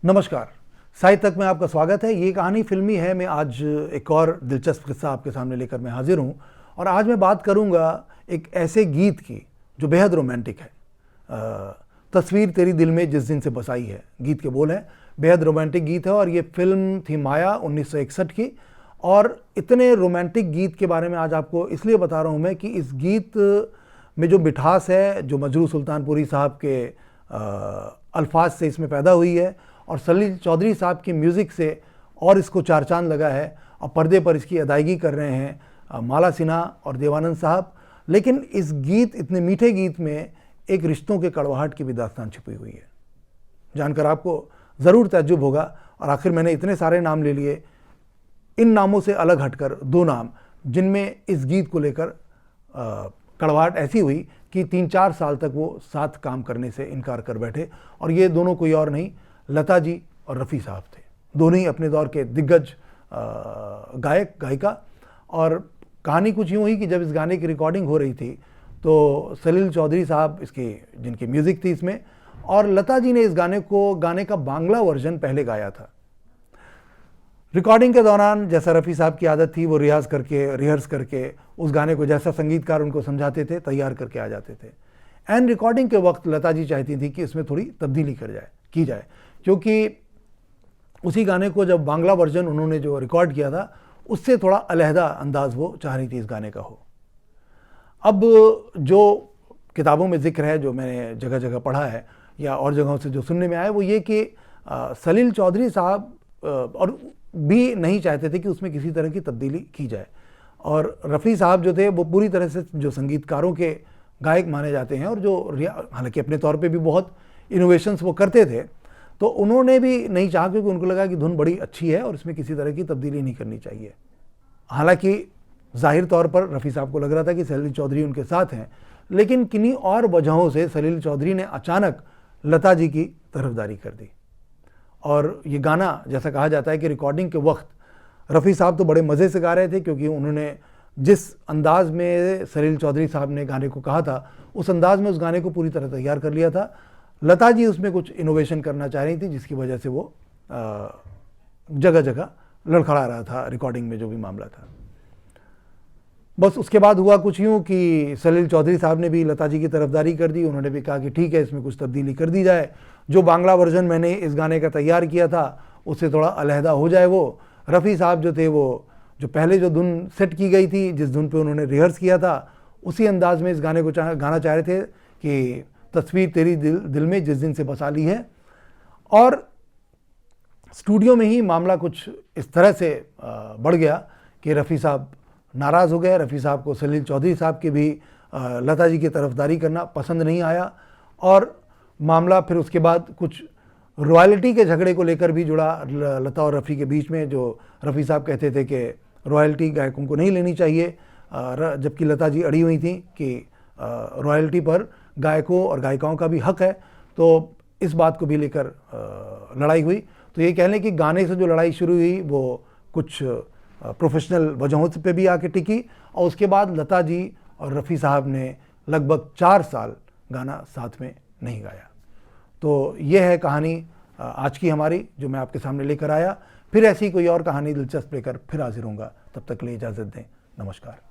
नमस्कार। साहित्य तक में आपका स्वागत है। ये कहानी फिल्मी है। मैं आज एक और दिलचस्प किस्सा आपके सामने लेकर मैं हाजिर हूँ और आज मैं बात करूँगा एक ऐसे गीत की जो बेहद रोमांटिक है। तस्वीर तेरी दिल में जिस दिन से बसाई है, गीत के बोल हैं। बेहद रोमांटिक गीत है और ये फिल्म थी माया 1961 की। और इतने रोमांटिक गीत के बारे में आज आपको इसलिए बता रहा हूँ मैं कि इस गीत में जो मिठास है, जो मजरू सुल्तानपुरी साहब के अल्फाज से इसमें पैदा हुई है और सलील चौधरी साहब की म्यूज़िक से और इसको चार चांद लगा है। और पर्दे पर इसकी अदायगी कर रहे हैं माला सिन्हा और देवानंद साहब। लेकिन इस गीत, इतने मीठे गीत में एक रिश्तों के कड़वाहट की भी दास्तान छुपी हुई है। जानकर आपको ज़रूर तअज्जुब होगा। और आखिर मैंने इतने सारे नाम ले लिए, इन नामों से अलग हटकर दो नाम जिनमें इस गीत को लेकर कड़वाहट ऐसी हुई कि 3-4 साल तक वो साथ काम करने से इनकार कर बैठे। और ये दोनों कोई और नहीं, लता जी और रफ़ी साहब थे। दोनों ही अपने दौर के दिग्गज गायक गायिका। और कहानी कुछ यूँ हुई कि जब इस गाने की रिकॉर्डिंग हो रही थी तो सलील चौधरी साहब इसकी, जिनकी म्यूज़िक थी इसमें, और लता जी ने इस गाने का बांग्ला वर्जन पहले गाया था। रिकॉर्डिंग के दौरान जैसा रफ़ी साहब की आदत थी, वो रिहर्स करके उस गाने को जैसा संगीतकार उनको समझाते थे तैयार करके आ जाते थे। एंड रिकॉर्डिंग के वक्त लता जी चाहती थी कि इसमें थोड़ी तब्दीली की जाए, क्योंकि उसी गाने को जब बांग्ला वर्जन उन्होंने जो रिकॉर्ड किया था उससे थोड़ा अलहदा अंदाज वो चाह रही थी इस गाने का हो। अब जो किताबों में जिक्र है, जो मैंने जगह जगह पढ़ा है या और जगहों से जो सुनने में आया, वो ये कि सलील चौधरी साहब और भी नहीं चाहते थे कि उसमें किसी तरह की तब्दीली की जाए। और रफ़ी साहब जो थे वो पूरी तरह से जो संगीतकारों के गायक माने जाते हैं और जो हालांकि अपने तौर पे भी बहुत इनोवेशंस वो करते थे, तो उन्होंने भी नहीं चाहा, क्योंकि उनको लगा कि धुन बड़ी अच्छी है और इसमें किसी तरह की तब्दीली नहीं करनी चाहिए। हालांकि जाहिर तौर पर रफ़ी साहब को लग रहा था कि सलील चौधरी उनके साथ हैं, लेकिन किन्हीं और वजहों से सलील चौधरी ने अचानक लता जी की तरफदारी कर दी। और ये गाना, जैसा कहा जाता है कि रिकॉर्डिंग के वक्त रफ़ी साहब तो बड़े मज़े से गा रहे थे, क्योंकि उन्होंने जिस अंदाज में सलील चौधरी साहब ने गाने को कहा था उस अंदाज में उस गाने को पूरी तरह तैयार कर लिया था। लता जी उसमें कुछ इनोवेशन करना चाह रही थी, जिसकी वजह से वो जगह जगह लड़खड़ा रहा था रिकॉर्डिंग में जो भी मामला था। बस उसके बाद हुआ कुछ यूँ कि सलील चौधरी साहब ने भी लता जी की तरफदारी कर दी। उन्होंने भी कहा कि ठीक है, इसमें कुछ तब्दीली कर दी जाए, जो बांग्ला वर्जन मैंने इस गाने का तैयार किया था उससे थोड़ा अलहदा हो जाए। वो रफ़ी साहब जो थे, वो जो पहले जो धुन सेट की गई थी, जिस धुन पे उन्होंने रिहर्स किया था, उसी अंदाज में इस गाने को गाना चाह रहे थे कि तस्वीर तेरी दिल में जिस दिन से बसा ली है। और स्टूडियो में ही मामला कुछ इस तरह से बढ़ गया कि रफ़ी साहब नाराज़ हो गए। रफ़ी साहब को सलील चौधरी साहब के भी लता जी की तरफदारी करना पसंद नहीं आया। और मामला फिर उसके बाद कुछ रॉयल्टी के झगड़े को लेकर भी जुड़ा लता और रफ़ी के बीच में, जो रफ़ी साहब कहते थे कि रॉयल्टी गायकों को नहीं लेनी चाहिए, जबकि लता जी अड़ी हुई थी कि रॉयल्टी पर गायकों और गायिकाओं का भी हक है। तो इस बात को भी लेकर लड़ाई हुई। तो ये कह लें कि गाने से जो लड़ाई शुरू हुई वो कुछ प्रोफेशनल वजहों पे भी आके टिकी। और उसके बाद लता जी और रफ़ी साहब ने लगभग 4 साल गाना साथ में नहीं गाया। तो ये है कहानी आज की हमारी, जो मैं आपके सामने लेकर आया। फिर ऐसी कोई और कहानी दिलचस्प लेकर फिर हाजिर होऊंगा। तब तक के लिए इजाज़त दें। नमस्कार।